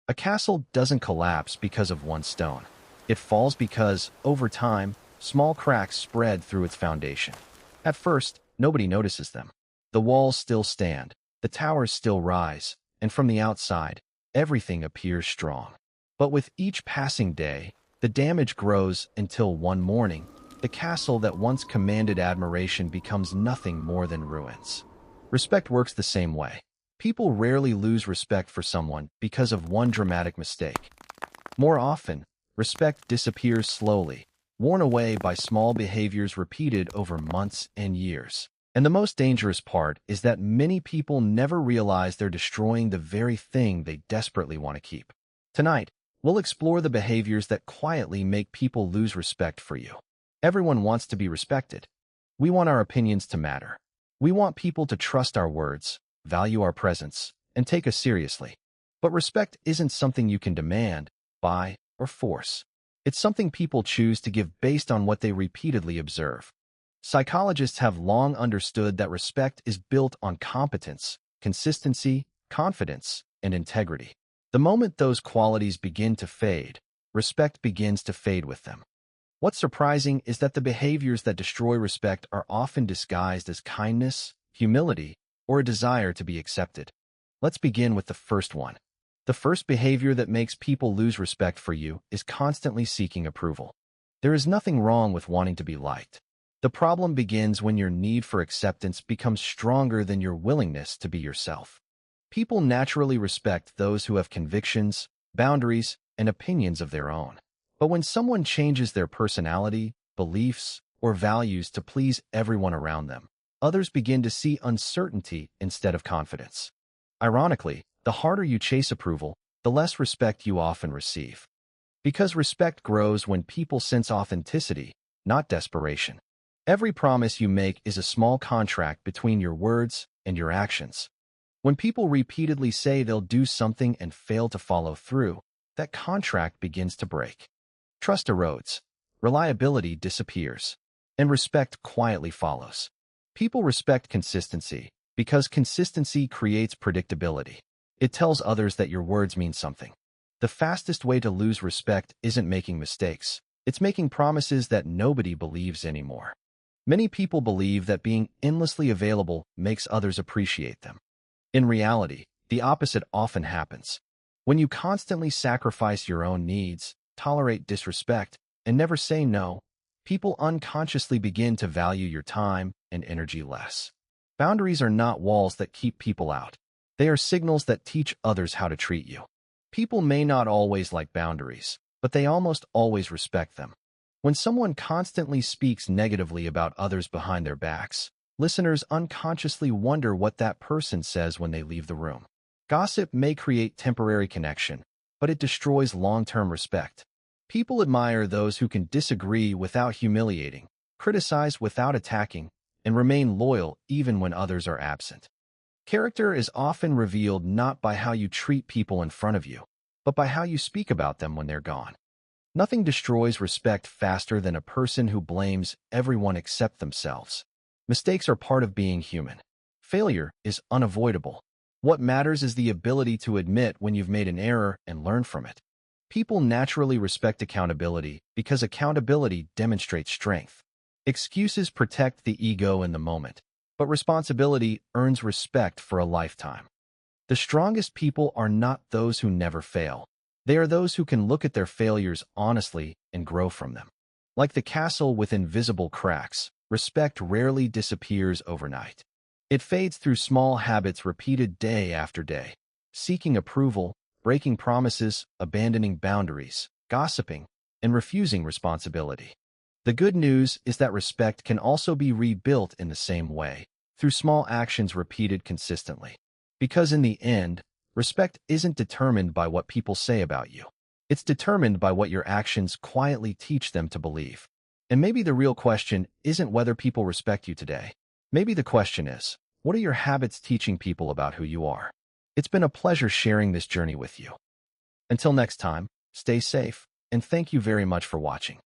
A castle doesn't collapse because of one stone. It falls because, over time, small cracks spread through its foundation. At first, nobody notices them. The walls still stand, the towers still rise, and from the outside, everything appears strong. But with each passing day, the damage grows until one morning, the castle that once commanded admiration becomes nothing more than ruins. Respect works the same way. People rarely lose respect for someone because of one dramatic mistake. More often, respect disappears slowly, worn away by small behaviors repeated over months and years. And the most dangerous part is that many people never realize they're destroying the very thing they desperately want to keep. Tonight, we'll explore the behaviors that quietly make people lose respect for you. Everyone wants to be respected. We want our opinions to matter. We want people to trust our words, value our presence, and take us seriously. But respect isn't something you can demand, buy, or force. It's something people choose to give based on what they repeatedly observe. Psychologists have long understood that respect is built on competence, consistency, confidence, and integrity. The moment those qualities begin to fade, respect begins to fade with them. What's surprising is that the behaviors that destroy respect are often disguised as kindness, humility, or a desire to be accepted. Let's begin with the first one. The first behavior that makes people lose respect for you is constantly seeking approval. There is nothing wrong with wanting to be liked. The problem begins when your need for acceptance becomes stronger than your willingness to be yourself. People naturally respect those who have convictions, boundaries, and opinions of their own. But when someone changes their personality, beliefs, or values to please everyone around them, others begin to see uncertainty instead of confidence. Ironically, the harder you chase approval, the less respect you often receive. Because respect grows when people sense authenticity, not desperation. Every promise you make is a small contract between your words and your actions. When people repeatedly say they'll do something and fail to follow through, that contract begins to break. Trust erodes, reliability disappears, and respect quietly follows. People respect consistency because consistency creates predictability. It tells others that your words mean something. The fastest way to lose respect isn't making mistakes. It's making promises that nobody believes anymore. Many people believe that being endlessly available makes others appreciate them. In reality, the opposite often happens. When you constantly sacrifice your own needs, tolerate disrespect, and never say no, people unconsciously begin to value your time and energy less. Boundaries are not walls that keep people out. They are signals that teach others how to treat you. People may not always like boundaries, but they almost always respect them. When someone constantly speaks negatively about others behind their backs, listeners unconsciously wonder what that person says when they leave the room. Gossip may create temporary connection, but it destroys long-term respect. People admire those who can disagree without humiliating, criticize without attacking, and remain loyal even when others are absent. Character is often revealed not by how you treat people in front of you, but by how you speak about them when they're gone. Nothing destroys respect faster than a person who blames everyone except themselves. Mistakes are part of being human. Failure is unavoidable. What matters is the ability to admit when you've made an error and learn from it. People naturally respect accountability because accountability demonstrates strength. Excuses protect the ego in the moment, but responsibility earns respect for a lifetime. The strongest people are not those who never fail. They are those who can look at their failures honestly and grow from them. Like the castle with invisible cracks, respect rarely disappears overnight. It fades through small habits repeated day after day. Seeking approval, breaking promises, abandoning boundaries, gossiping, and refusing responsibility. The good news is that respect can also be rebuilt in the same way, through small actions repeated consistently. Because in the end, respect isn't determined by what people say about you. It's determined by what your actions quietly teach them to believe. And maybe the real question isn't whether people respect you today. Maybe the question is, what are your habits teaching people about who you are? It's been a pleasure sharing this journey with you. Until next time, stay safe, and thank you very much for watching.